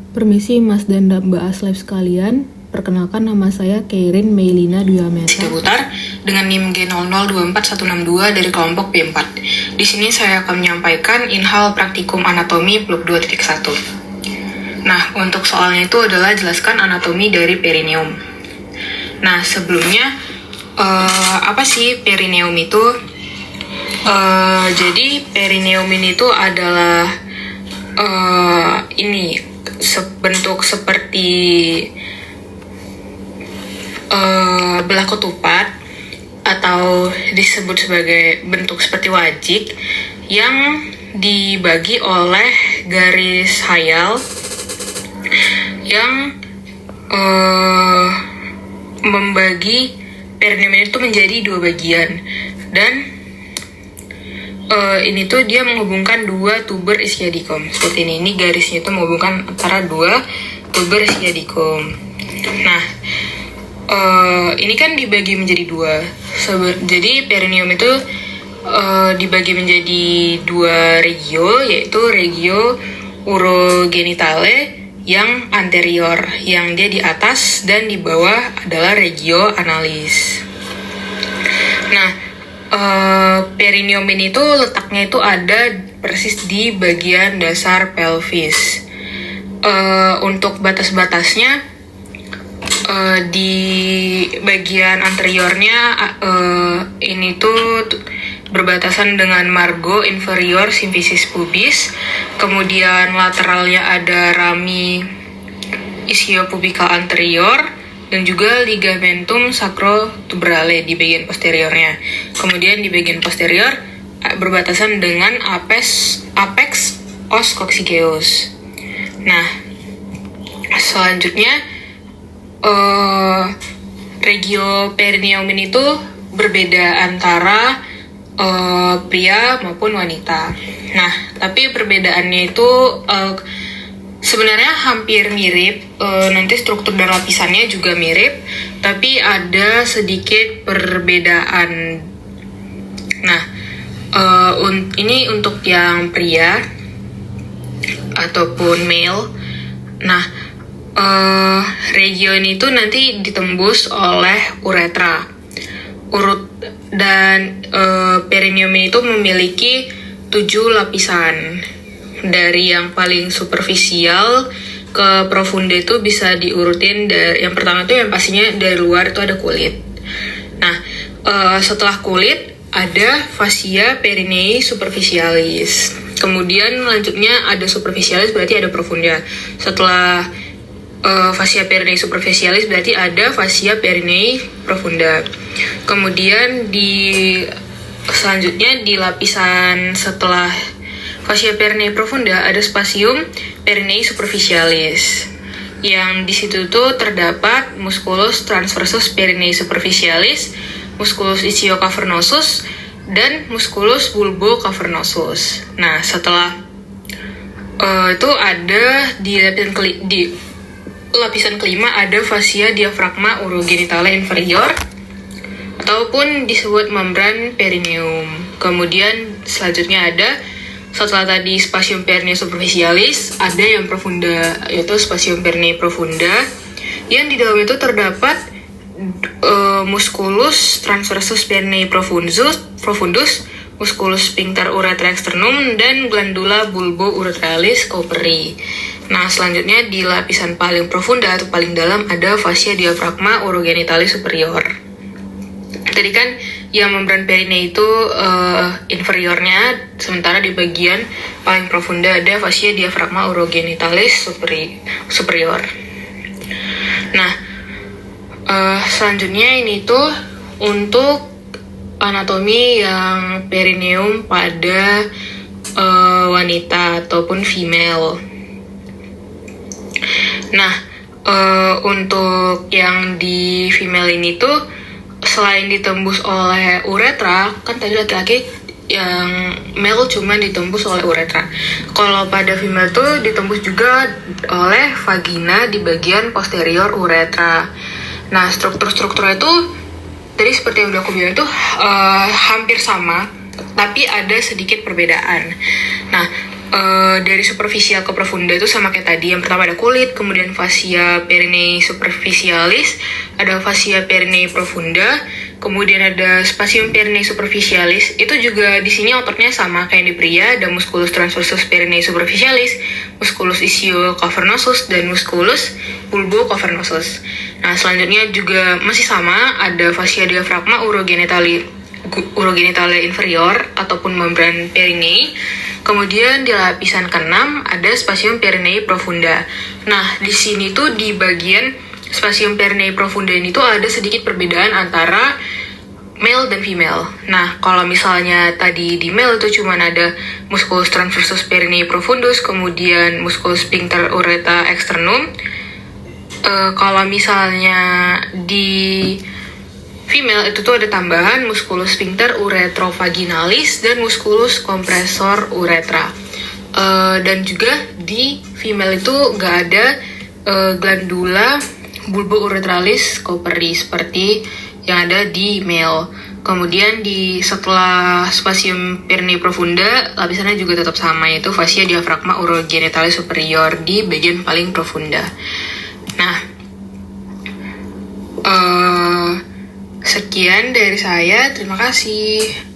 Permisi Mas dan Mbak Aslep sekalian, perkenalkan nama saya Keirin Meilina Duyameta. Putar dengan NIM G0024162 dari kelompok B4. Di sini saya akan menyampaikan inhal praktikum anatomi blok 2.1. Nah, untuk soalnya itu adalah jelaskan anatomi dari perineum. Nah, sebelumnya apa sih perineum itu? Jadi perineum ini tuh adalah bentuk seperti belah ketupat atau disebut sebagai bentuk seperti wajik yang dibagi oleh garis hayal yang membagi perineum itu menjadi dua bagian, dan ini tuh dia menghubungkan dua tuber ischiadicum seperti ini. Ini garisnya itu menghubungkan antara dua tuber ischiadicum. Nah, ini kan dibagi menjadi dua. Jadi perineum itu dibagi menjadi dua regio, yaitu regio urogenitale yang anterior, yang dia di atas, dan di bawah adalah regio analis. Nah, perineum ini tuh letaknya itu ada persis di bagian dasar pelvis. Untuk batas-batasnya di bagian anteriornya ini tuh berbatasan dengan margo inferior symphysis pubis, kemudian lateralnya ada rami ischiopubical anterior, dan juga ligamentum sacrotuberale di bagian posteriornya. Kemudian di bagian posterior berbatasan dengan apex os coccygeus. Nah, selanjutnya regio perineum ini tuh berbeda antara pria maupun wanita. Nah, tapi perbedaannya itu sebenarnya hampir mirip, nanti struktur dan lapisannya juga mirip, tapi ada sedikit perbedaan. Nah, ini untuk yang pria ataupun male. Nah, regio ini tuh nanti ditembus oleh uretra. Dan perineum itu memiliki 7 lapisan. Dari yang paling superficial ke profunda itu bisa diurutin dari yang pertama itu yang pastinya dari luar itu ada kulit. Nah, setelah kulit ada fascia perinei superficialis. Kemudian lanjutnya ada superficialis, berarti ada profunda. Setelah fascia perinei superficialis berarti ada fascia perinei profunda. Kemudian selanjutnya di lapisan setelah fascia perinei profunda ada spatium perinei superficialis, yang di situ tuh terdapat musculus transversus perinei superficialis, musculus ischiocavernosus, dan musculus bulbocavernosus. Nah, setelah itu ada di lapisan kelima ada fascia diafragma urogenitale inferior ataupun disebut membran perineum. Kemudian selanjutnya ada, setelah tadi spatium perinei superficialis, ada yang profunda, yaitu spatium perinei profunda, yang di dalam itu terdapat musculus transversus perinei profundus, musculus sphincter urethra externum, dan glandula bulbo-urethralis Cooperi. Nah, selanjutnya di lapisan paling profunda atau paling dalam ada fascia diafragma urogenitale superior. Tadi kan yang membran perinei itu inferiornya, sementara di bagian paling profunda ada fascia diafragma urogenitalis superior. Nah, selanjutnya ini tuh untuk anatomi yang perineum pada wanita ataupun female. Nah, untuk yang di female ini tuh selain ditembus oleh uretra, kan tadi laki-laki yang male cuma ditembus oleh uretra. Kalau pada female tuh ditembus juga oleh vagina di bagian posterior uretra. Nah, struktur-strukturnya itu tadi seperti yang udah aku bilang itu hampir sama, tapi ada sedikit perbedaan. Nah, Dari superficial ke profunda itu sama kayak tadi. Yang pertama ada kulit, kemudian fascia perineae superficialis, ada fascia perineae profunda, kemudian ada spasium perineae superficialis. Itu juga di sini ototnya sama kayak di pria, ada musculus transversus perineae superficialis, musculus ischio cavernosus, dan musculus bulbo cavernosus. Nah, selanjutnya juga masih sama, ada fascia diaphragma urogenitale inferior ataupun membran perineae. Kemudian di lapisan ke-6 ada spasium perineae profunda. Nah, di sini tuh di bagian spasium perineae profunda ini tuh ada sedikit perbedaan antara male dan female. Nah, kalau misalnya tadi di male itu cuma ada musculus transversus perineae profundus, kemudian musculus sphincter urethra externum. Kalau misalnya di female itu tuh ada tambahan musculus sphincter uretrovaginalis dan musculus compressor urethra. Dan juga di female itu nggak ada glandula bulbo-urethralis Cooperi seperti yang ada di male. Kemudian setelah spasium perineae profunda, lapisannya juga tetap sama, yaitu fascia diaphragma urogenitale superior di bagian paling profunda. Nah, sekian dari saya. Terima kasih.